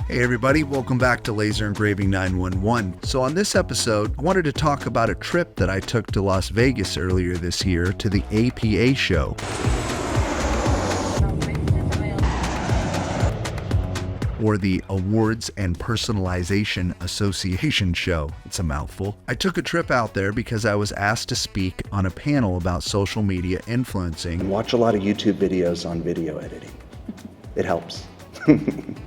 Hey everybody, welcome back to Laser Engraving 911. So on this episode, I wanted to talk about a trip that I took to Las Vegas earlier this year to the APA show. Or the Awards and Personalization Association show. It's a mouthful. I took a trip out there because I was asked to speak on a panel about social media influencing. Watch a lot of YouTube videos on video editing. It helps.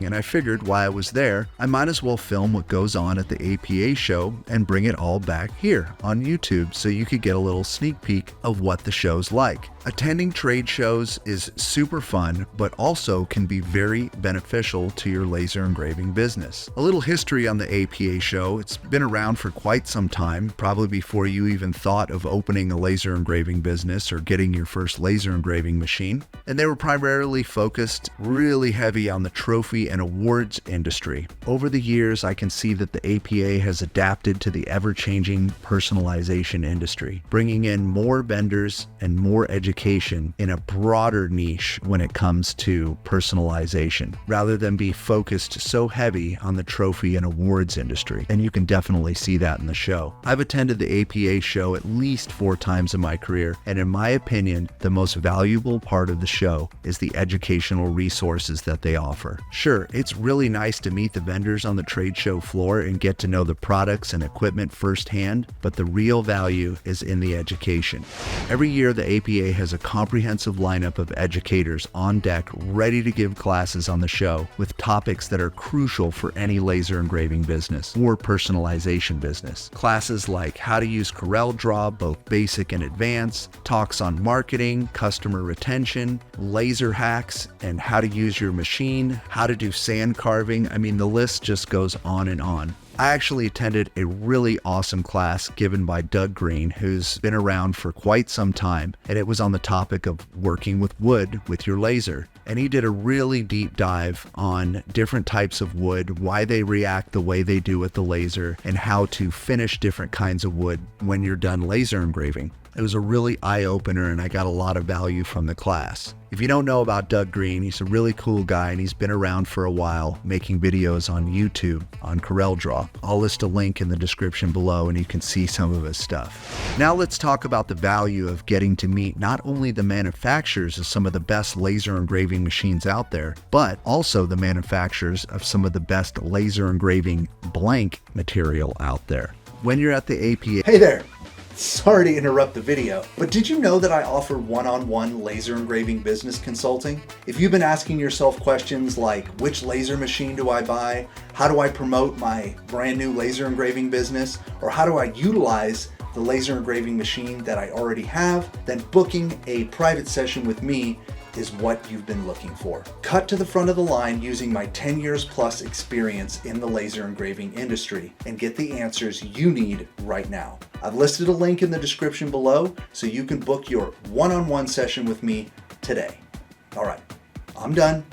And I figured while I was there, I might as well film what goes on at the APA show and bring it all back here on YouTube so you could get a little sneak peek of what the show's like. Attending trade shows is super fun, but also can be very beneficial to your laser engraving business. A little history on the APA show. It's been around for quite some time, probably before you even thought of opening a laser engraving business or getting your first laser engraving machine. And they were primarily focused really heavy on the trophy and awards industry. Over the years, I can see that the APA has adapted to the ever-changing personalization industry, bringing in more vendors and more education in a broader niche when it comes to personalization, rather than be focused so heavy on the trophy and awards industry. And you can definitely see that in the show. I've attended the APA show at least 4 times in my career, and in my opinion, the most valuable part of the show is the educational resources that they offer. Sure, it's really nice to meet the vendors on the trade show floor and get to know the products and equipment firsthand, but the real value is in the education. Every year, the APA has a comprehensive lineup of educators on deck ready to give classes on the show with topics that are crucial for any laser engraving business or personalization business. Classes like how to use Corel Draw, both basic and advanced, talks on marketing, customer retention, laser hacks, and how to use your machine, how to do sand carving. I mean, the list just goes on and on. I actually attended a really awesome class given by Doug Green, who's been around for quite some time, and it was on the topic of working with wood with your laser. And he did a really deep dive on different types of wood, why they react the way they do with the laser, and how to finish different kinds of wood when you're done laser engraving. It was a really eye-opener, and I got a lot of value from the class. If you don't know about Doug Green, he's a really cool guy, and he's been around for a while making videos on YouTube on Corel Draw. I'll list a link in the description below and you can see some of his stuff. Now let's talk about the value of getting to meet not only the manufacturers of some of the best laser engraving machines out there, but also the manufacturers of some of the best laser engraving blank material out there. When you're at the APA... Hey there! Sorry to interrupt the video, but did you know that I offer one-on-one laser engraving business consulting? If you've been asking yourself questions like, which laser machine do I buy? How do I promote my brand new laser engraving business? Or how do I utilize the laser engraving machine that I already have? Then booking a private session with me is what you've been looking for. Cut to the front of the line using my 10 years plus experience in the laser engraving industry and get the answers you need right now. I've listed a link in the description below so you can book your one-on-one session with me today. All right, I'm done.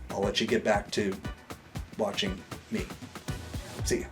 I'll let you get back to watching me. See ya.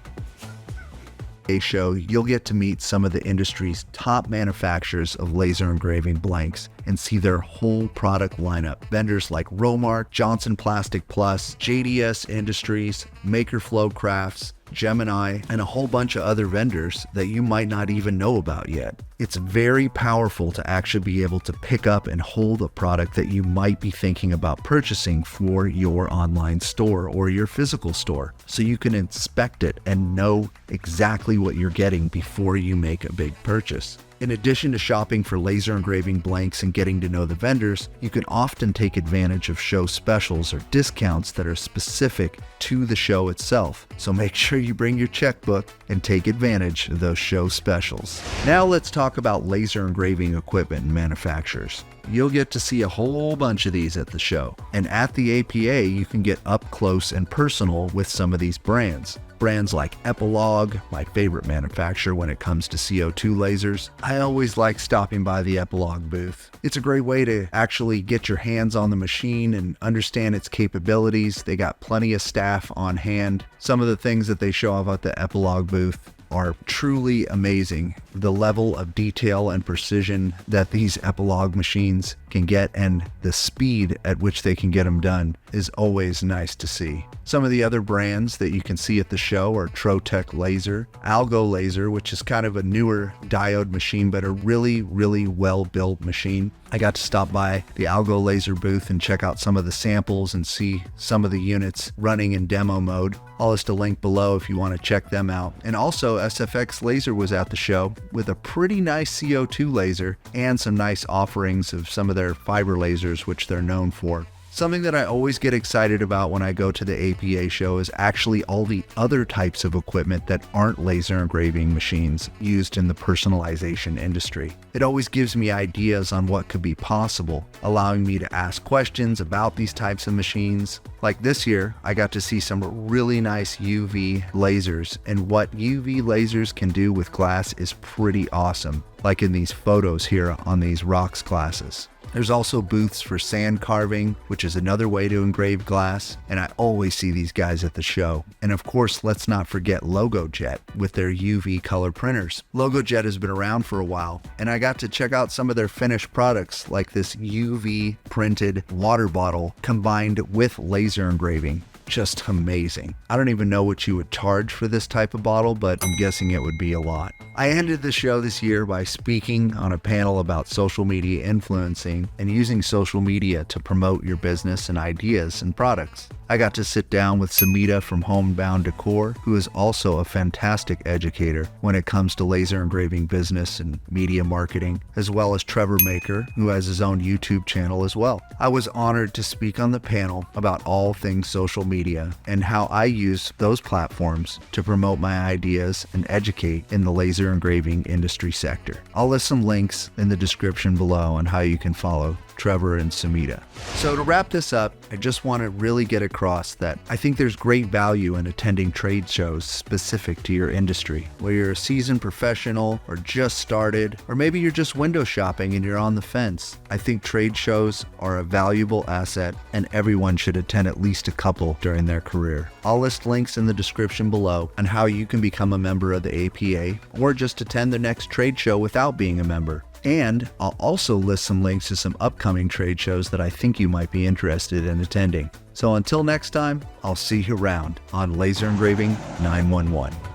Show, you'll get to meet some of the industry's top manufacturers of laser engraving blanks and see their whole product lineup. Vendors like Romark, Johnson Plastic Plus, JDS Industries, Maker Flow Crafts, Gemini, and a whole bunch of other vendors that you might not even know about yet. It's very powerful to actually be able to pick up and hold a product that you might be thinking about purchasing for your online store or your physical store, so you can inspect it and know exactly what you're getting before you make a big purchase. In addition to shopping for laser engraving blanks and getting to know the vendors, you can often take advantage of show specials or discounts that are specific to the show itself. So make sure you bring your checkbook and take advantage of those show specials. Now let's talk about laser engraving equipment and manufacturers. You'll get to see a whole bunch of these at the show. And at the APA, you can get up close and personal with some of these brands. Brands like Epilog, my favorite manufacturer when it comes to CO2 lasers. I always like stopping by the Epilog booth. It's a great way to actually get your hands on the machine and understand its capabilities. They got plenty of staff on hand. Some of the things that they show off at the Epilog booth are truly amazing. The level of detail and precision that these Epilog machines can get, and the speed at which they can get them done is always nice to see. Some of the other brands that you can see at the show are Trotec Laser, Algo Laser, which is kind of a newer diode machine, but a really, really well-built machine. I got to stop by the Algo Laser booth and check out some of the samples and see some of the units running in demo mode. I'll list a link below if you want to check them out. And also, SFX Laser was at the show with a pretty nice CO2 laser and some nice offerings of some of their fiber lasers, which they're known for. Something that I always get excited about when I go to the APA show is actually all the other types of equipment that aren't laser engraving machines used in the personalization industry. It always gives me ideas on what could be possible, allowing me to ask questions about these types of machines. Like this year, I got to see some really nice UV lasers, and what UV lasers can do with glass is pretty awesome, like in these photos here on these rocks classes. There's also booths for sand carving, which is another way to engrave glass, and I always see these guys at the show. And of course, let's not forget LogoJet with their UV color printers. LogoJet has been around for a while, and I got to check out some of their finished products like this UV printed water bottle combined with laser engraving. Just amazing. I don't even know what you would charge for this type of bottle, but I'm guessing it would be a lot. I ended the show this year by speaking on a panel about social media influencing and using social media to promote your business and ideas and products. I got to sit down with Sumita from Homebound Decor, who is also a fantastic educator when it comes to laser engraving business and media marketing, as well as Trevor Maker, who has his own YouTube channel as well. I was honored to speak on the panel about all things social media and how I use those platforms to promote my ideas and educate in the laser engraving industry sector. I'll list some links in the description below on how you can follow Trevor and Sumita. So to wrap this up, I just want to really get across that I think there's great value in attending trade shows specific to your industry, where you're a seasoned professional or just started, or maybe you're just window shopping and you're on the fence. I think trade shows are a valuable asset and everyone should attend at least a couple during their career. I'll list links in the description below on how you can become a member of the APA or just attend the next trade show without being a member. And I'll also list some links to some upcoming trade shows that I think you might be interested in attending. So until next time, I'll see you around on Laser Engraving 911.